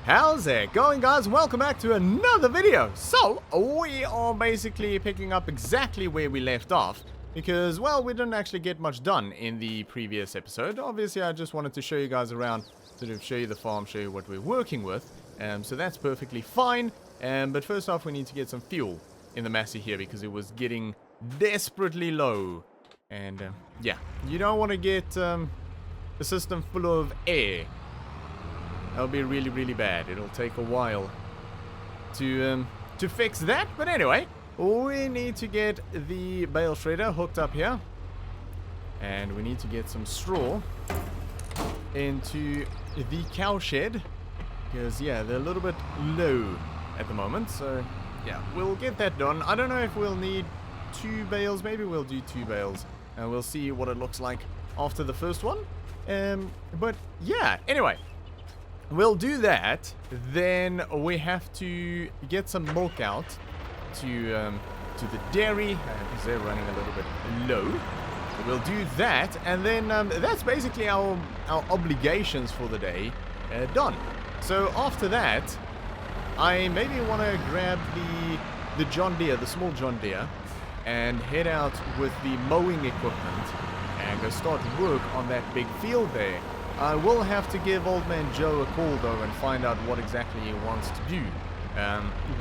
How's it going, guys? Welcome back to another video. So, we are basically picking up exactly where we left off because, well, we didn't actually get much done in the previous episode. Obviously, I just wanted to show you guys around, sort of show you the farm, show you what we're working with. So that's perfectly fine. But first off, we need to get some fuel in the Massey here because it was getting desperately low. And, yeah, you don't want to get a system full of air. That'll be really, really bad. It'll take a while to fix that. But anyway, we need to get the bale shredder hooked up here. And we need to get some straw into the cow shed. Because, yeah, they're a little bit low at the moment. So, yeah, we'll get that done. I don't know if we'll need 2 bales. Maybe we'll do 2 bales. And we'll see what it looks like after the first one. But, yeah, anyway. We'll do that, then we have to get some milk out to the dairy, because they're running a little bit low. So we'll do that, and then that's basically our obligations for the day done. So after that, I maybe want to grab the John Deere, the small John Deere, and head out with the mowing equipment and go start work on that big field there. I will have to give Old Man Joe a call though and find out what exactly he wants to do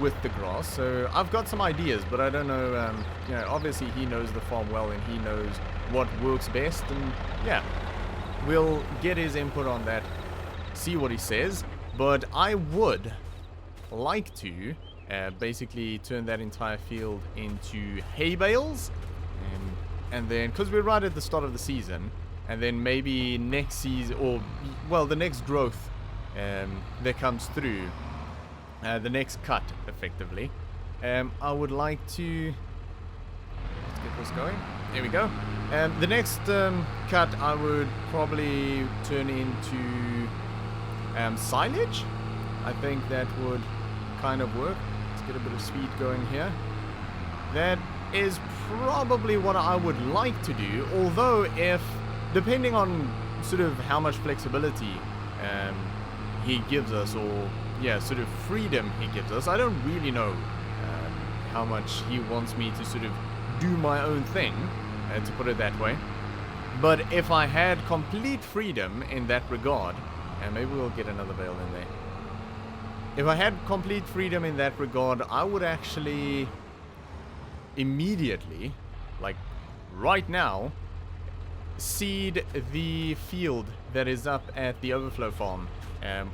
with the grass. So I've got some ideas, but I don't know, you know, obviously he knows the farm well and he knows what works best, and yeah, we'll get his input on that, see what he says. But I would like to basically turn that entire field into hay bales, and then, because we're right at the start of the season, and then maybe next season, or, well, the next growth that comes through, the next cut, effectively, I would like to, let's get this going, there we go, the next cut I would probably turn into silage. I think that would kind of work. Let's get a bit of speed going here. That is probably what I would like to do, although depending on sort of how much flexibility he gives us, or yeah, sort of freedom he gives us, I don't really know how much he wants me to sort of do my own thing, to put it that way. But if I had complete freedom in that regard, and maybe we'll get another bale in there. If I had complete freedom in that regard, I would actually immediately, like right now, seed the field that is up at the overflow farm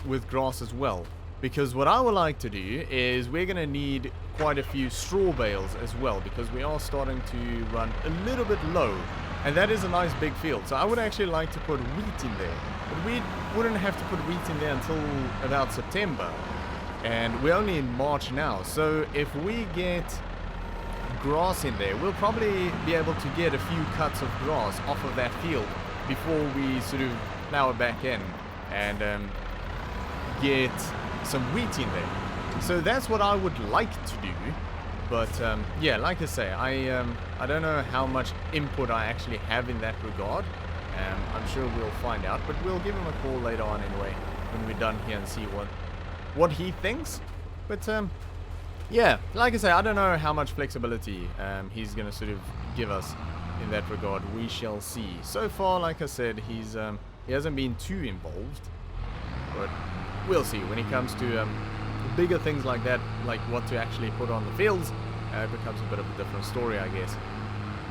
with grass as well, because what I would like to do is we're going to need quite a few straw bales as well, because we are starting to run a little bit low, and that is a nice big field. So I would actually like to put wheat in there, but we wouldn't have to put wheat in there until about September, and we're only in March now. So if we get grass in there, we'll probably be able to get a few cuts of grass off of that field before we sort of plow it back in and get some wheat in there. So that's what I would like to do. But yeah, like I say, I don't know how much input I actually have in that regard. I'm sure we'll find out, but we'll give him a call later on anyway when we're done here and see what he thinks. But yeah, like I say, I don't know how much flexibility he's going to sort of give us in that regard. We shall see. So far, like I said, he hasn't been too involved, but we'll see. When it comes to bigger things like that, like what to actually put on the fields, it becomes a bit of a different story, I guess.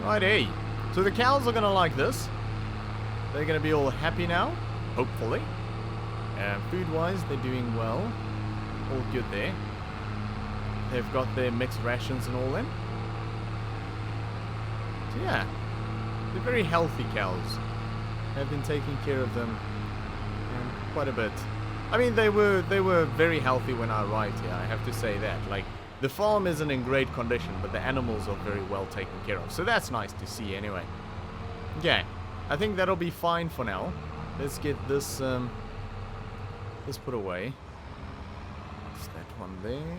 Right, hey. So the cows are going to like this. They're going to be all happy now, hopefully. Food-wise, they're doing well. All good there. They've got their mixed rations and all that. So yeah, they're very healthy cows. I've been taking care of them quite a bit. I mean, they were very healthy when I arrived here, I have to say that. Like, the farm isn't in great condition, but the animals are very well taken care of. So that's nice to see anyway. Okay, I think that'll be fine for now. Let's get this put away. Is that one there?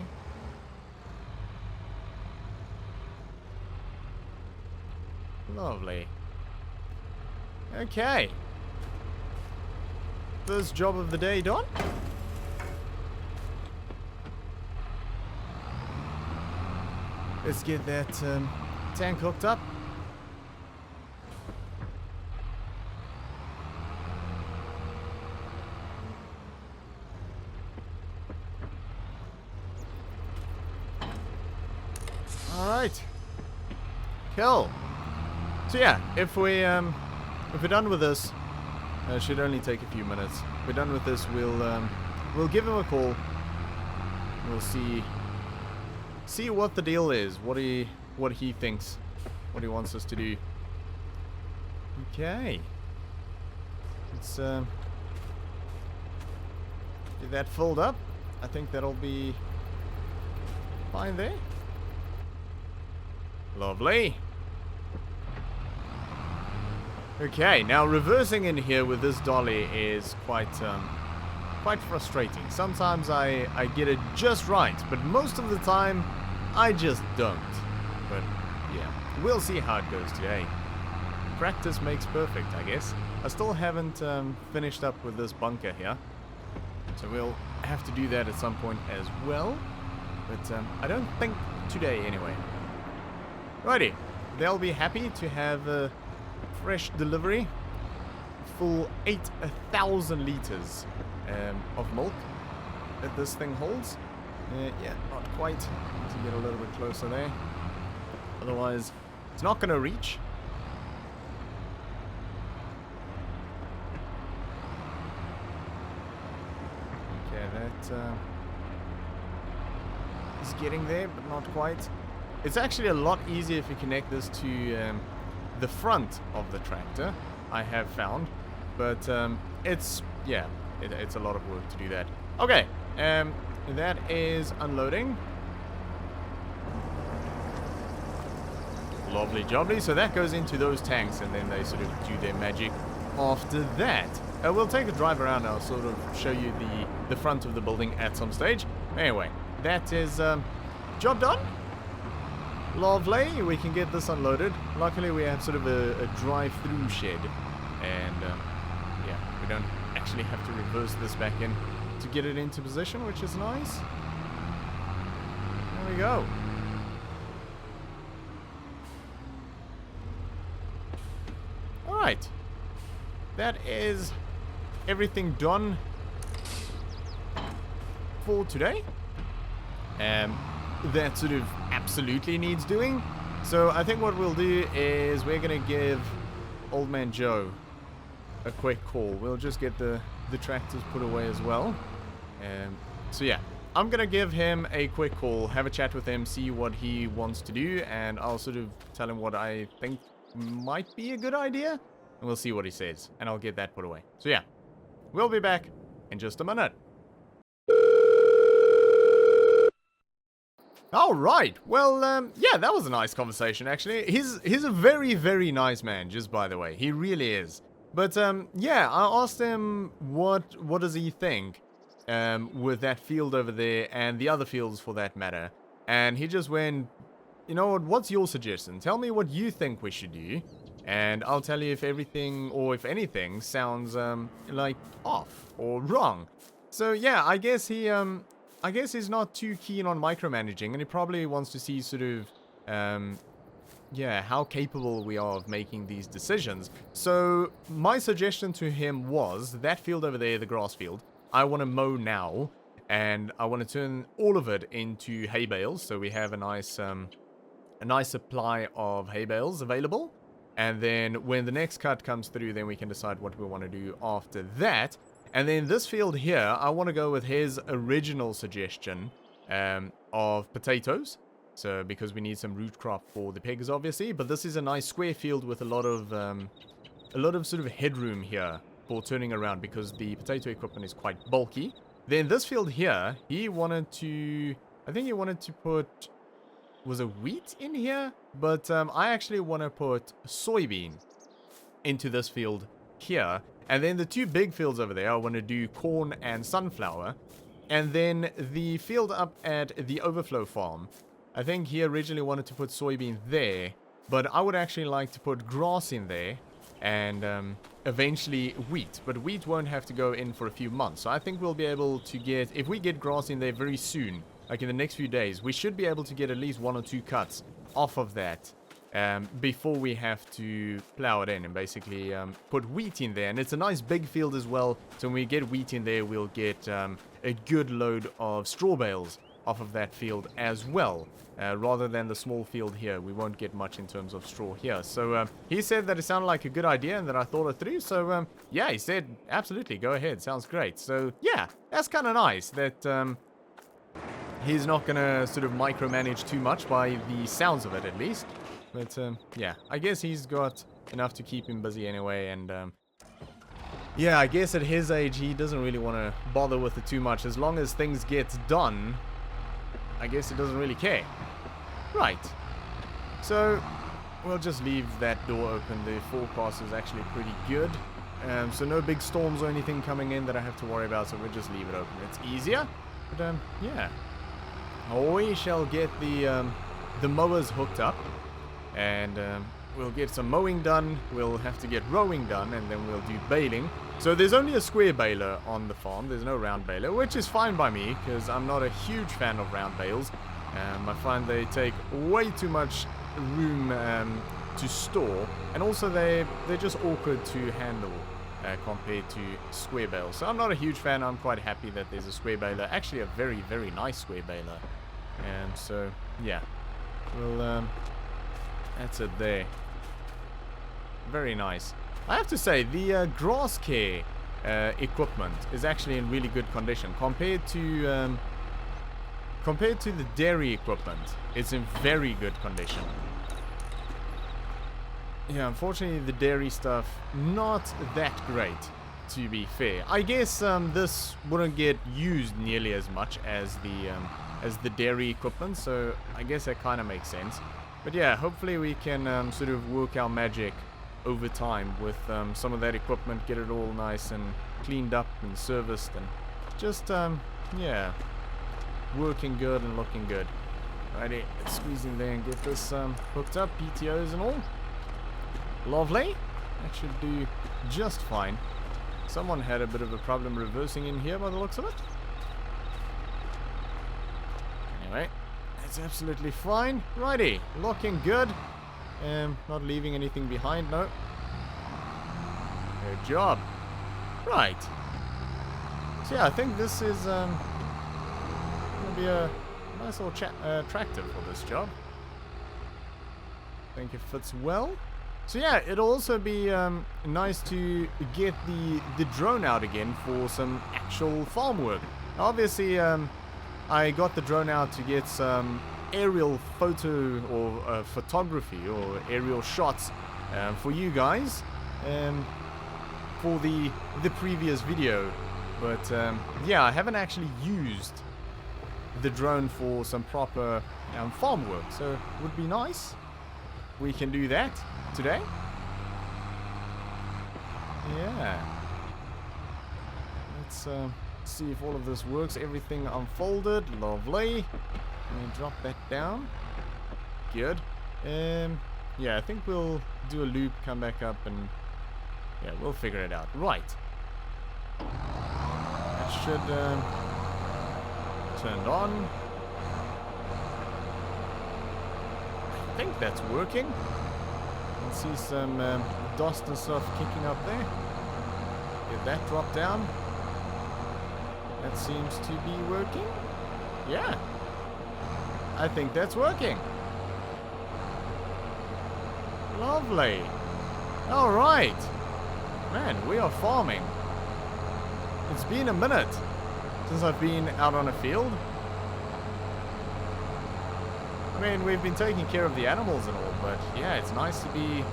Lovely. Okay. First job of the day done. Let's get that tank hooked up. Alright. Cool. So yeah, if we're done with this, it should only take a few minutes. If we're done with this, we'll give him a call. We'll see what the deal is, what he thinks, what he wants us to do. Okay. Let's get that filled up. I think that'll be fine there. Lovely. Okay, now reversing in here with this dolly is quite frustrating. Sometimes I get it just right, but most of the time I just don't. But yeah, we'll see how it goes today. Practice makes perfect, I guess. I still haven't finished up with this bunker here, so we'll have to do that at some point as well. But I don't think today anyway. Righty, they'll be happy to have a fresh delivery, full 8,000 liters of milk that this thing holds. Yeah, not quite. Need to get a little bit closer there. Otherwise, it's not going to reach. Okay, that is getting there, but not quite. It's actually a lot easier if you connect this to the front of the tractor, I have found. But it's, yeah, it's a lot of work to do that. Okay, that is unloading. Lovely jubbly. So that goes into those tanks, and then they sort of do their magic after that. We'll take a drive around. I'll sort of show you the front of the building at some stage. Anyway, that is job done. Lovely, we can get this unloaded. Luckily we have sort of a drive-through shed, and yeah, we don't actually have to reverse this back in to get it into position, which is nice. There we go. Alright, that is everything done for today. That sort of absolutely needs doing. So I think what we'll do is we're going to give Old Man Joe a quick call. We'll just get the tractors put away as well. So yeah, I'm going to give him a quick call, have a chat with him, see what he wants to do, and I'll sort of tell him what I think might be a good idea, and we'll see what he says, and I'll get that put away. So yeah, we'll be back in just a minute. All right. Well, yeah, that was a nice conversation, actually. He's a very, very nice man, just by the way. He really is. But, yeah, I asked him what does he think with that field over there and the other fields for that matter. And he just went, you know what, what's your suggestion? Tell me what you think we should do, and I'll tell you if everything, or if anything, sounds, like, off or wrong. So, yeah, I guess he's not too keen on micromanaging, and he probably wants to see sort of, yeah, how capable we are of making these decisions. So my suggestion to him was that field over there, the grass field, I want to mow now, and I want to turn all of it into hay bales, so we have a nice supply of hay bales available. And then when the next cut comes through, then we can decide what we want to do after that. And then this field here, I want to go with his original suggestion of potatoes. So, because we need some root crop for the pigs, obviously. But this is a nice square field with a lot of sort of headroom here for turning around, because the potato equipment is quite bulky. Then this field here, he wanted to, I think he wanted to put, was it wheat in here? But I actually want to put soybean into this field here. And then the two big fields over there, I want to do corn and sunflower. And then the field up at the overflow farm, I think he originally wanted to put soybean there, but I would actually like to put grass in there, and eventually wheat. But wheat won't have to go in for a few months. So I think we'll be able to get, if we get grass in there very soon, like in the next few days, we should be able to get at least 1 or 2 cuts off of that before we have to plow it in and basically put wheat in there. And it's a nice big field as well, so when we get wheat in there, we'll get a good load of straw bales off of that field as well. Rather than the small field here, we won't get much in terms of straw here. So he said that it sounded like a good idea and that I thought it through. So yeah, he said absolutely, go ahead, sounds great. So yeah, that's kind of nice that he's not gonna sort of micromanage too much by the sounds of it, at least. But yeah, I guess he's got enough to keep him busy anyway. And yeah, I guess at his age he doesn't really want to bother with it too much. As long as things get done, I guess he doesn't really care. Right, so we'll just leave that door open. The forecast is actually pretty good, so no big storms or anything coming in that I have to worry about, so we'll just leave it open. It's easier, but yeah, we shall get the mowers hooked up, and we'll get some mowing done. We'll have to get rowing done, and then we'll do baling. So there's only a square baler on the farm, there's no round baler, which is fine by me, because I'm not a huge fan of round bales. I find they take way too much room to store, and also they're just awkward to handle compared to square bales. So I'm not a huge fan. I'm quite happy that there's a square baler, actually a very, very nice square baler. So yeah, well, that's it there. Very nice. I have to say, the grass care equipment is actually in really good condition compared to the dairy equipment. It's in very good condition. Yeah, unfortunately the dairy stuff not that great, to be fair. I guess this wouldn't get used nearly as much as the dairy equipment, so I guess that kind of makes sense. But yeah, hopefully we can sort of work our magic over time with some of that equipment, get it all nice and cleaned up and serviced, and just yeah, working good and looking good. Alrighty, let's squeeze in there and get this hooked up, PTOs and all. Lovely. That should do just fine. Someone had a bit of a problem reversing in here by the looks of it. Anyway, that's absolutely fine. Righty, looking good. Not leaving anything behind, no. Good job. Right. So yeah, I think this is gonna be a nice little tractor for this job. I think it fits well. So yeah, it'll also be nice to get the drone out again for some actual farm work. Obviously, I got the drone out to get some aerial photo or photography or aerial shots for you guys for the previous video. But yeah, I haven't actually used the drone for some proper farm work, so it would be nice. We can do that today. Yeah. Let's see if all of this works. Everything unfolded. Lovely. Let me drop that down. Good. Yeah, I think we'll do a loop, come back up, and yeah, we'll figure it out. Right. That should turned on. I think that's working. I see some dust and stuff kicking up there. Get that drop down. That seems to be working. Yeah. I think that's working. Lovely. Alright. Man, we are farming. It's been a minute since I've been out on a field. I mean, we've been taking care of the animals and all, but yeah, it's nice to be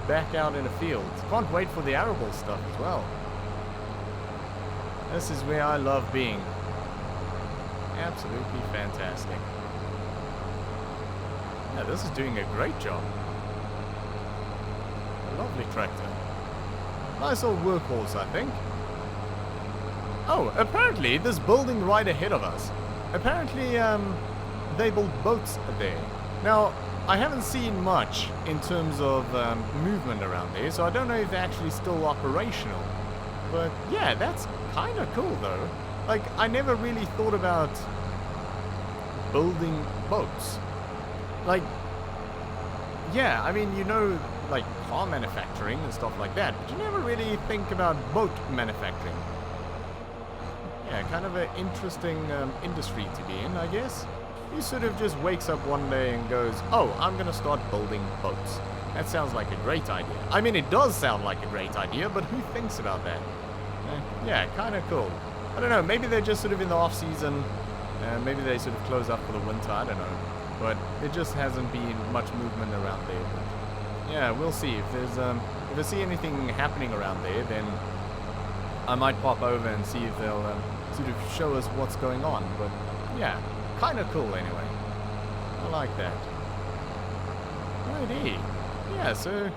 back out in a field. Can't wait for the arable stuff as well. This is where I love being. Absolutely fantastic. Yeah, this is doing a great job. A lovely tractor. Nice old workhorse, I think. Oh, apparently this building right ahead of us. Apparently, they build boats there. Now, I haven't seen much in terms of movement around there, so I don't know if they're actually still operational. But yeah, that's kind of cool though. Like, I never really thought about building boats. Like, yeah, I mean, you know, like car manufacturing and stuff like that, but you never really think about boat manufacturing. Yeah, kind of an interesting industry to be in, I guess. He sort of just wakes up one day and goes, oh, I'm gonna start building boats. That sounds like a great idea. I mean, it does sound like a great idea, but who thinks about that? Yeah, kind of cool. I don't know, maybe they're just sort of in the off-season. Maybe they sort of close up for the winter, I don't know. But there just hasn't been much movement around there. But yeah, we'll see. If I see anything happening around there, then I might pop over and see if they'll sort of show us what's going on. But yeah, kind of cool anyway. I like that. Righty. Yeah, so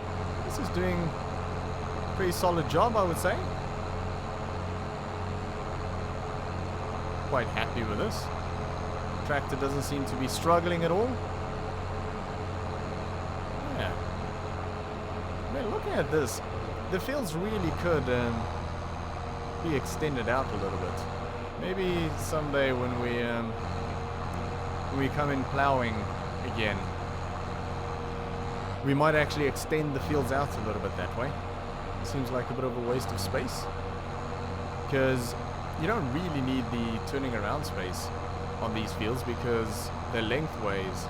this is doing a pretty solid job, I would say. Quite happy with this. Tractor doesn't seem to be struggling at all. Yeah. I mean, looking at this, the fields really could be extended out a little bit. Maybe someday when we come in plowing again, we might actually extend the fields out a little bit that way. It seems like a bit of a waste of space, because you don't really need the turning around space on these fields, because they're lengthways,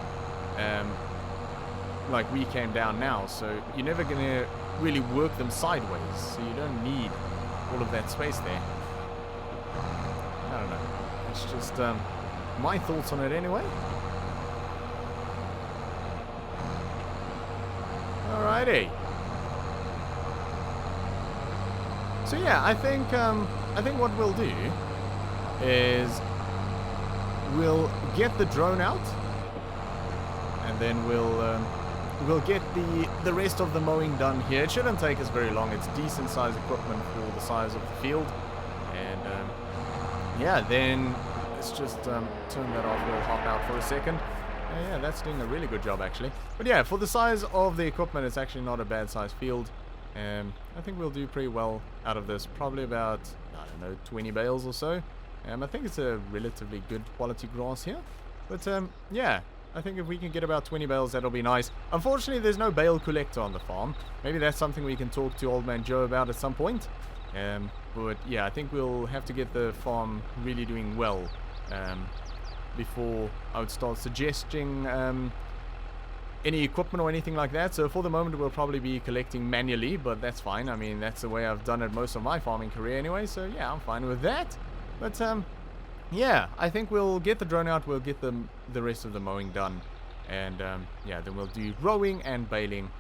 like we came down now, so you're never gonna really work them sideways, so you don't need all of that space there. I don't know, it's just my thoughts on it anyway. Alrighty. So yeah, I think what we'll do is we'll get the drone out, and then we'll get the rest of the mowing done here. It shouldn't take us very long. It's decent sized equipment for the size of the field, and yeah, then let's just turn that off. We'll hop out for a second. Yeah, that's doing a really good job actually. But yeah, for the size of the equipment, it's actually not a bad sized field. I think we'll do pretty well out of this. Probably about, I don't know, 20 bales or so. I think it's a relatively good quality grass here. But yeah, I think if we can get about 20 bales, that'll be nice. Unfortunately, there's no bale collector on the farm. Maybe that's something we can talk to Old Man Joe about at some point. But yeah, I think we'll have to get the farm really doing well before I would start suggesting any equipment or anything like that. So for the moment, we'll probably be collecting manually, but that's fine. I mean, that's the way I've done it most of my farming career anyway, so yeah, I'm fine with that. But yeah, I think we'll get the drone out, we'll get the rest of the mowing done, and yeah, then we'll do rowing and baling,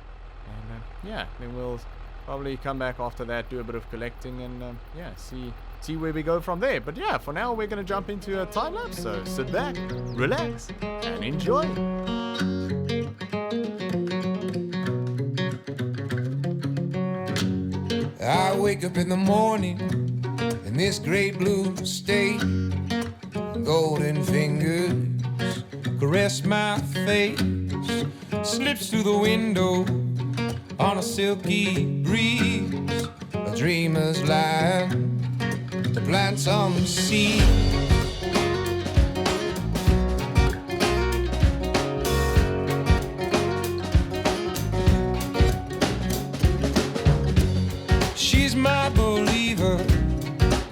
and yeah, then we'll probably come back after that, do a bit of collecting, and yeah, see where we go from there. But yeah, for now we're going to jump into a time lapse, so sit back, relax, and enjoy. I wake up in the morning in this great blue state. Golden fingers caress my face. Slips through the window on a silky breeze. A dreamer's line to plant some seeds. She's my believer,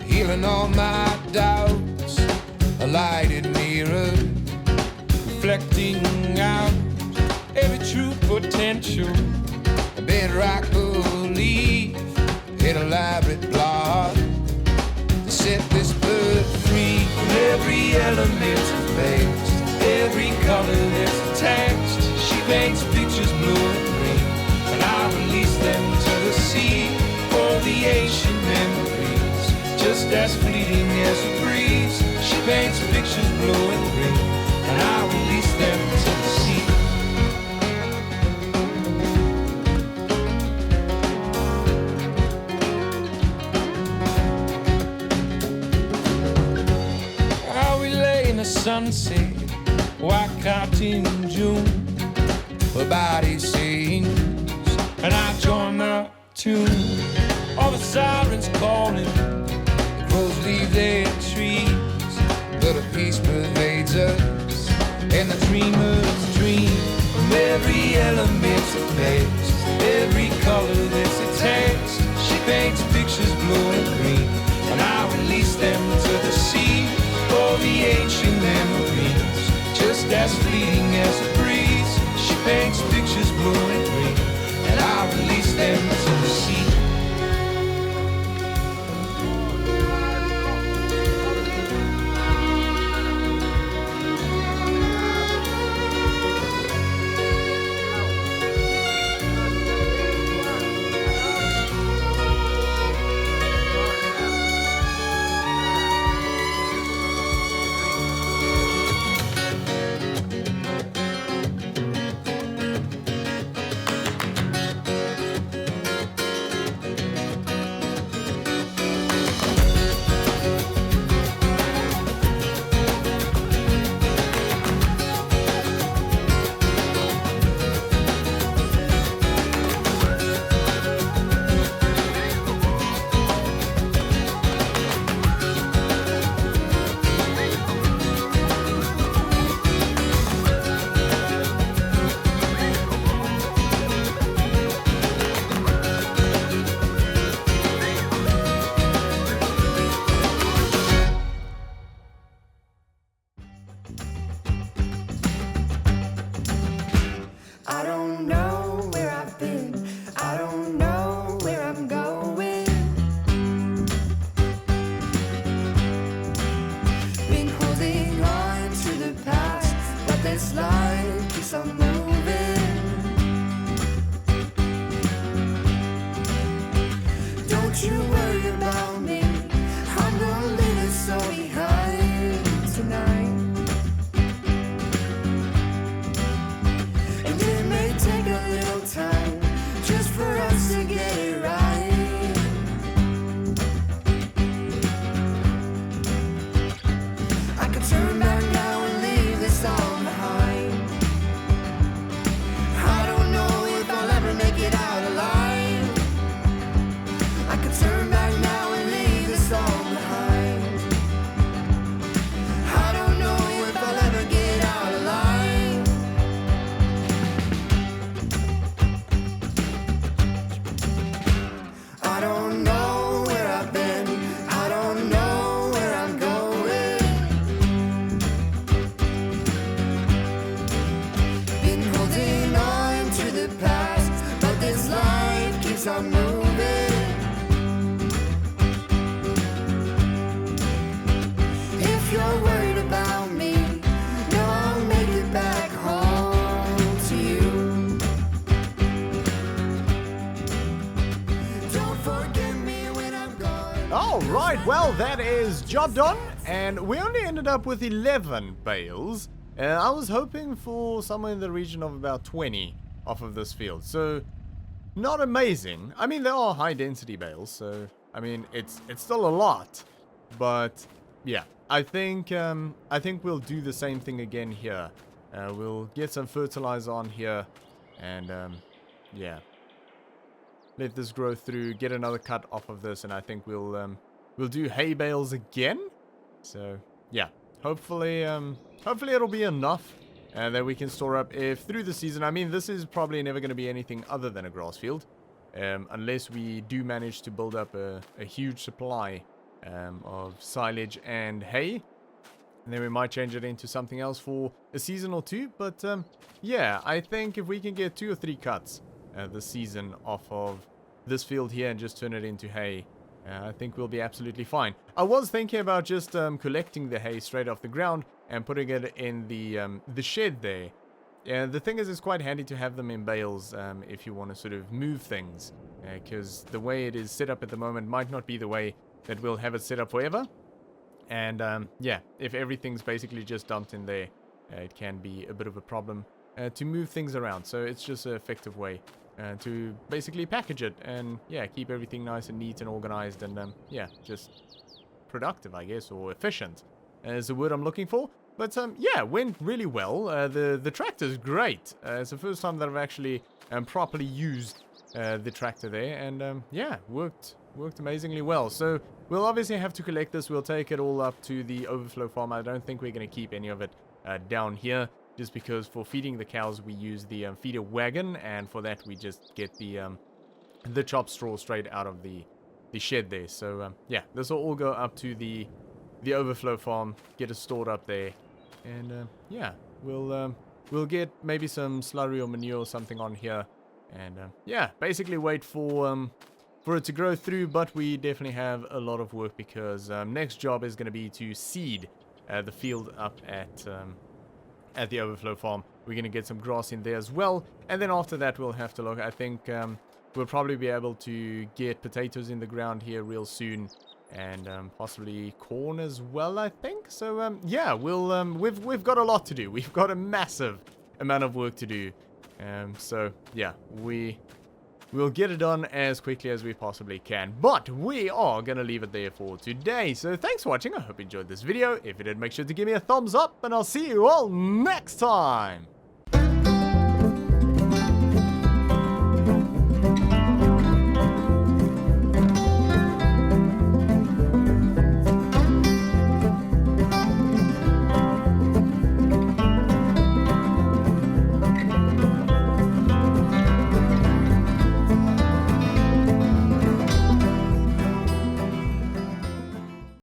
healing all my doubts. A lighted mirror, reflecting out every true potential. A bedrock belief, an elaborate plot to set this bird free. From every element based, every color that's attached. She paints pictures blue and green, and I release them to the sea. For the ancient memories, just as fleeting as a breeze. She paints pictures blue and green, and I release them to the sea. How we lay in the sunset, white cotton in June. Her body sings, and I join the tune. All the sirens calling, the crows leave their trees, but a peace pervades us and the dreamers dream from every element of past, every color that's attached. She paints pictures blue and green, and I release them to the sea for the ancient memories, just as fleeting as a breeze. She paints pictures blue and green, and I release them to the sea. I don't know where I've been, I don't know where I'm going. Been holding on to the past, but this life keeps on moving. Don't you worry about me, I'm gonna leave this all behind tonight. Take a little time just for us to get it right. I could turn back now and leave this all behind. I don't know if I'll ever make it out alive. I could turn back now and leave this all behind. I don't know if I'll ever get out alive. I don't know where I've been, I don't know where I'm going. Been holding on to the past, but this life keeps on moving. If you're worried about me, no, I'll make it back home to you. Don't forget me when I'm gone. Alright, well, that is job done, and we only ended up with 11 bales. I was hoping for somewhere in the region of about 20 off of this field, so not amazing. I mean, there are high density bales, so I mean, it's still a lot, but yeah, I think we'll do the same thing again here. We'll get some fertilizer on here, and yeah, let this grow through, get another cut off of this, and I think we'll do hay bales again. So yeah, hopefully it'll be enough that we can store up if through the season. I mean, this is probably never going to be anything other than a grass field, unless we do manage to build up a huge supply of silage and hay. And then we might change it into something else for a season or two. But yeah, I think if we can get 2 or 3 cuts this season off of this field here and just turn it into hay, I think we'll be absolutely fine. I was thinking about just collecting the hay straight off the ground and putting it in the shed there. Yeah, the thing is, it's quite handy to have them in bales if you want to sort of move things, because the way it is set up at the moment might not be the way that we'll have it set up forever. And yeah, if everything's basically just dumped in there, it can be a bit of a problem to move things around. So it's just an effective way to basically package it and yeah, keep everything nice and neat and organized, and yeah, just productive, I guess, or efficient is the word I'm looking for. But yeah, went really well. The tractor's great. It's the first time that I've actually properly used the tractor there, and yeah, worked worked amazingly well. So we'll obviously have to collect this. We'll take it all up to the overflow farm. I don't think we're going to keep any of it down here, just because for feeding the cows we use the feeder wagon, and for that we just get the chopped straw straight out of the shed there. So yeah, this will all go up to the overflow farm, get it stored up there, and yeah, we'll get maybe some slurry or manure or something on here, and yeah, basically wait for it to grow through. But we definitely have a lot of work, because next job is going to be to seed the field up at the overflow farm. We're going to get some grass in there as well, and then after that we'll have to look. I think we'll probably be able to get potatoes in the ground here real soon, and possibly corn as well, I think. So yeah, we've got a lot to do. We've got a massive amount of work to do. So yeah, we'll get it done as quickly as we possibly can. But we are gonna leave it there for today. So thanks for watching. I hope you enjoyed this video. If you did, make sure to give me a thumbs up, and I'll see you all next time.